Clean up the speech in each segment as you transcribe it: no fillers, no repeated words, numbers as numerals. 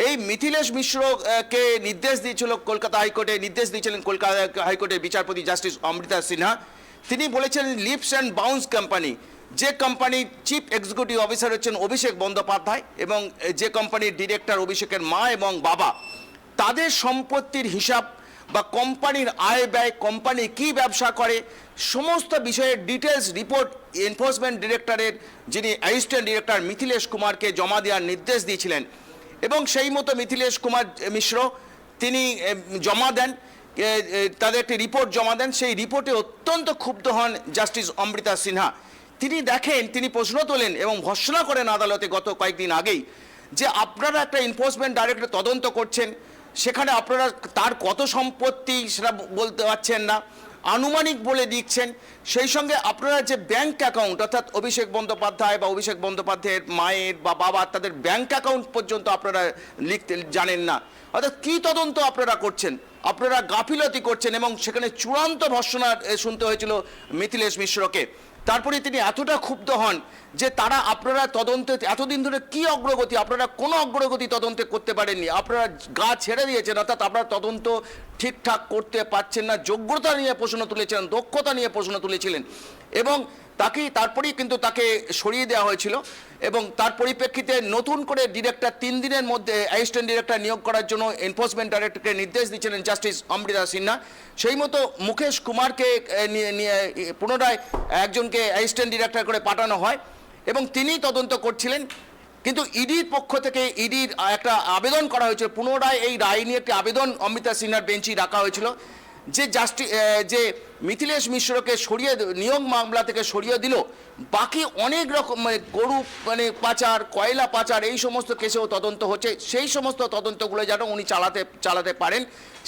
এই মিথিলেশ মিশ্রকে নির্দেশ দিয়েছিল কলকাতা হাইকোর্টে, নির্দেশ দিয়েছিলেন কলকাতা হাইকোর্টের বিচারপতি জাস্টিস অমৃতা সিনহা। তিনি বলেছিলেন লিপস অ্যান্ড বাউন্স কোম্পানি, যে কোম্পানির চিফ এক্সিকিউটিভ অফিসার হচ্ছেন অভিষেক বন্দ্যোপাধ্যায় এবং যে কোম্পানির ডিরেক্টর অভিষেকের মা এবং বাবা, তাদের সম্পত্তির হিসাব বা কোম্পানির আয় ব্যয়, কোম্পানি কি ব্যবসা করে, সমস্ত বিষয়ের ডিটেলস রিপোর্ট এনফোর্সমেন্ট ডিরেক্টরের যিনি অ্যাসিস্ট্যান্ট ডিরেক্টর মিথিলেশ কুমারকে জমা দেওয়ার নির্দেশ দিয়েছিলেন এবং সেই মতো মিথিলেশ কুমার মিশ্র তিনি জমা দেন, তাদের একটি রিপোর্ট জমা দেন। সেই রিপোর্টে অত্যন্ত ক্ষুব্ধ হন জাস্টিস অমৃতা সিনহা। তিনি দেখেন, তিনি প্রশ্ন তোলেন এবং ভর্ৎসনা করেন আদালতে গত কয়েকদিন আগেই যে আপনারা একটা এনফোর্সমেন্ট ডাইরেক্টর তদন্ত করছেন, সেখানে আপনারা তার কত সম্পত্তি সেটা বলতে পারছেন না, আনুমানিক বলে দিচ্ছেন। সেই সঙ্গে আপনারা যে ব্যাংক অ্যাকাউন্ট, অর্থাৎ অভিষেক বন্দ্যোপাধ্যায় বা অভিষেক বন্দ্যোপাধ্যায়ের মায়ের বা বাবার তাদের ব্যাংক অ্যাকাউন্ট পর্যন্ত আপনারা লিখতে জানেন না। অর্থাৎ কী তদন্ত আপনারা করছেন, আপনারা গাফিলতি করছেন এবং সেখানে চূড়ান্ত ভর্ৎসনা শুনতে হয়েছিল মিথিলেশ মিশ্রকে। তারপরে তিনি এতটা ক্ষুব্ধ হন যে তারা আপনারা তদন্তে এতদিন ধরে কি অগ্রগতি, আপনারা কোনো অগ্রগতি তদন্তে করতে পারেননি, আপনারা গা ছেড়ে দিয়েছেন, অর্থাৎ আপনারা তদন্ত ঠিকঠাক করতে পারছেন না। যোগ্যতা নিয়ে প্রশ্ন তুলেছিলেন, দক্ষতা নিয়ে প্রশ্ন তুলেছিলেন এবং তারপরেই কিন্তু তাকে সরিয়ে দেওয়া হয়েছিল এবং তার পরিপ্রেক্ষিতে নতুন করে ডিরেক্টর 3 দিনের মধ্যে অ্যাসিস্ট্যান্ট ডিরেক্টর নিয়োগ করার জন্য এনফোর্সমেন্ট ডাইরেক্টরকে নির্দেশ দিয়েছিলেন জাস্টিস অমৃতা সিনহা। সেই মতো মুকেশ কুমারকে পুনরায় একজনকে অ্যাসিস্ট্যান্ট ডিরেক্টর করে পাঠানো হয় এবং তিনি তদন্ত করছিলেন। কিন্তু ইডির পক্ষ থেকে ইডির একটা আবেদন করা হয়েছিল, পুনরায় এই রায় নিয়ে একটি আবেদন অমৃতা সিনহার বেঞ্চে রাখা হয়েছিল যে মিথিলেশ মিশ্রকে সরিয়ে নিয়োগ মামলা থেকে সরিয়ে দিল, বাকি অনেক রকম গরু পাচার, কয়লা পাচার, এই সমস্ত কেসেও তদন্ত হচ্ছে, সেই সমস্ত তদন্তগুলো যেন উনি চালাতে পারেন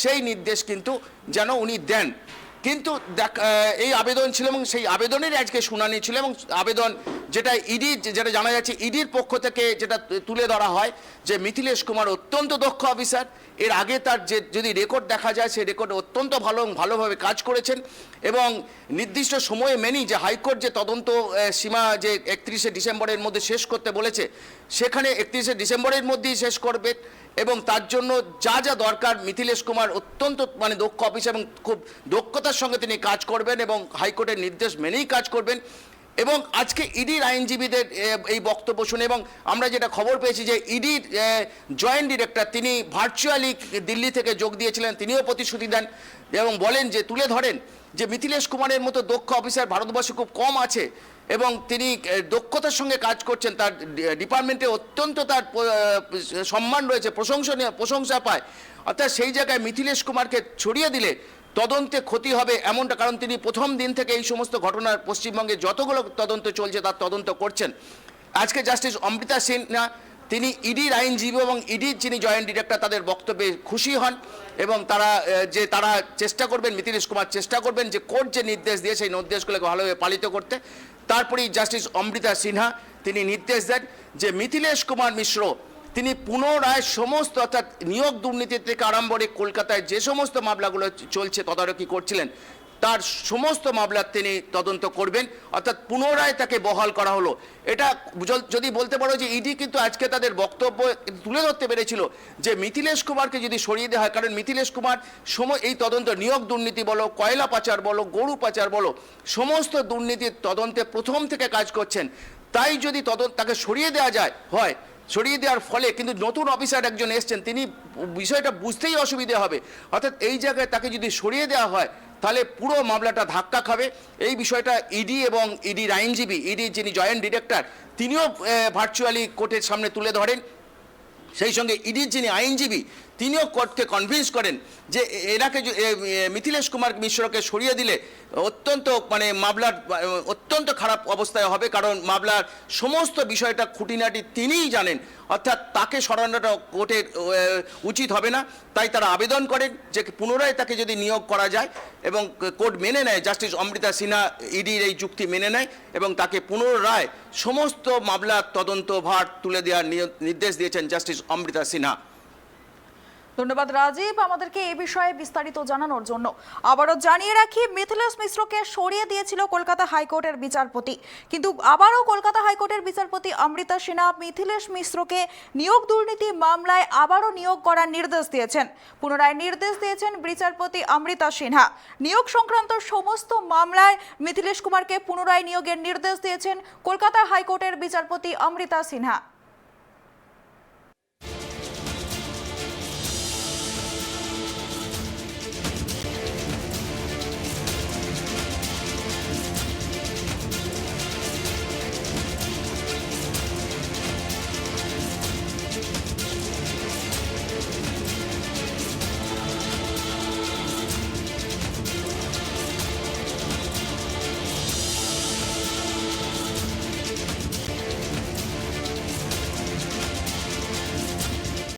সেই নির্দেশ কিন্তু যেন উনি দেন। কিন্তু এই আবেদন ছিল এবং সেই আবেদনের আজকে শুনানি ছিল এবং আবেদন যেটা জানা যাচ্ছে ইডির পক্ষ থেকে যেটা তুলে ধরা হয় যে মিথিলেশ কুমার অত্যন্ত দক্ষ অফিসার, এর আগে তার যদি রেকর্ড দেখা যায় সেই রেকর্ডে অত্যন্ত ভালোভাবে কাজ করেছেন এবং নির্দিষ্ট সময়ে মেনেই যে হাইকোর্ট যে তদন্ত সীমা যে 31শে ডিসেম্বরের মধ্যে শেষ করতে বলেছে, সেখানে 31শে ডিসেম্বরের মধ্যেই শেষ করবে এবং তার জন্য যা দরকার মিথিলেশ কুমার অত্যন্ত দক্ষ অফিসার এবং খুব দক্ষতার সঙ্গে তিনি কাজ করবেন এবং হাইকোর্টের নির্দেশ মেনেই কাজ করবেন। এবং আজকে ইডির আইনজীবীদের এই বক্তব্য শুনে এবং আমরা যেটা খবর পেয়েছি যে ইডির জয়েন্ট ডিরেক্টর তিনি ভার্চুয়ালি দিল্লি থেকে যোগ দিয়েছিলেন, তিনিও প্রতিশ্রুতি দেন এবং বলেন যে তুলে ধরেন যে মিথিলেশ কুমারের মতো দক্ষ অফিসার ভারতবর্ষে খুব কম আছে এবং তিনি দক্ষতার সঙ্গে কাজ করছেন, তার ডিপার্টমেন্টে অত্যন্ত তার সম্মান রয়েছে, প্রশংসা পায়। অর্থাৎ সেই জায়গায় মিথিলেশ কুমারকে ছড়িয়ে দিলে তদন্তে ক্ষতি হবে এমনটা, কারণ তিনি প্রথম দিন থেকে এই সমস্ত ঘটনার পশ্চিমবঙ্গে যতগুলো তদন্ত চলছে তার তদন্ত করছেন। আজকে জাস্টিস অমৃতা সিনহা তিনি ইডির আইনজীবী এবং ইডির যিনি জয়েন্ট ডিরেক্টর তাদের বক্তব্যে খুশি হন এবং তারা চেষ্টা করবেন, মিথিলেশ কুমার চেষ্টা করবেন যে কোর্ট যে নির্দেশ দিয়ে সেই নির্দেশগুলোকে ভালোভাবে পালিত করতে। তারপরেই জাস্টিস অমৃতা সিনহা তিনি নির্দেশ দেন যে মিথিলেশ কুমার মিশ্র তিনি পুনরায় সমস্ত অর্থাৎ নিয়োগ দুর্নীতি থেকে আরম্ভ করে কলকাতায় যে সমস্ত মামলাগুলো চলছে তদারকি করছিলেন তার সমস্ত মামলার তিনি তদন্ত করবেন, অর্থাৎ পুনরায় তাকে বহাল করা হলো। এটা যদি বলতে পারো যে ইডি কিন্তু আজকে তাদের বক্তব্য তুলে ধরতে পেরেছিল যে মিথিলেশ কুমারকে যদি সরিয়ে দেওয়া হয়, কারণ মিথিলেশ কুমার এই তদন্ত নিয়োগ দুর্নীতি বলো, কয়লা পাচার বলো, গরু পাচার বলো, সমস্ত দুর্নীতির তদন্তে প্রথম থেকে কাজ করছেন। তাই যদি তাকে সরিয়ে দেওয়া হয়, সরিয়ে দেওয়ার ফলে কিন্তু নতুন অফিসার একজন এসছেন, তিনি বিষয়টা বুঝতেই অসুবিধে হবে। অর্থাৎ এই জায়গায় তাকে যদি সরিয়ে দেওয়া হয় তাহলে পুরো মামলাটা ধাক্কা খাবে। এই বিষয়টা ইডি এবং ইডির আইনজীবী, ইডির যিনি জয়েন্ট ডিরেক্টর তিনিও ভার্চুয়ালি কোর্টের সামনে তুলে ধরেন। সেই সঙ্গে ইডির যিনি আইনজীবী তিনিও কোর্টকে কনভিন্স করেন যে এনাকে মিথিলেশ কুমার মিশ্রকে সরিয়ে দিলে অত্যন্ত মামলার অত্যন্ত খারাপ অবস্থায় হবে, কারণ মামলার সমস্ত বিষয়টা খুঁটিনাটি তিনিই জানেন, অর্থাৎ তাকে সরানোটা কোর্টের উচিত হবে না। তাই তারা আবেদন করেন যে পুনরায় তাকে যদি নিয়োগ করা যায় এবং কোর্ট মেনে নেয়, জাস্টিস অমৃতা সিনহা ইডির এই যুক্তি মেনে নেয় এবং তাকে পুনরায় সমস্ত মামলার তদন্ত ভার তুলে দেওয়ার নির্দেশ দিয়েছেন জাস্টিস অমৃতা সিনহা। ধন্যবাদ রাজীব আমাদেরকে এই বিষয়ে বিস্তারিত জানানোর জন্য। আবারও জানিয়ে রাখি, মিথিলেশ মিশ্রকে সরিয়ে দিয়েছিল কলকাতা হাইকোর্টের বিচারপতি, কিন্তু আবারও কলকাতা হাইকোর্টের বিচারপতি অমৃতা সিনহা মিথিলেশ মিশ্রকে নিয়োগ দুর্নীতি মামলায় আবারও নিয়োগ করার নির্দেশ দিয়েছেন। পুনরায় নির্দেশ দিয়েছেন বিচারপতি অমৃতা সিনহা। নিয়োগ সংক্রান্ত সমস্ত মামলায় মিথিলেশ কুমারকে পুনরায় নিয়োগের নির্দেশ দিয়েছেন কলকাতা হাইকোর্টের বিচারপতি অমৃতা সিনহা।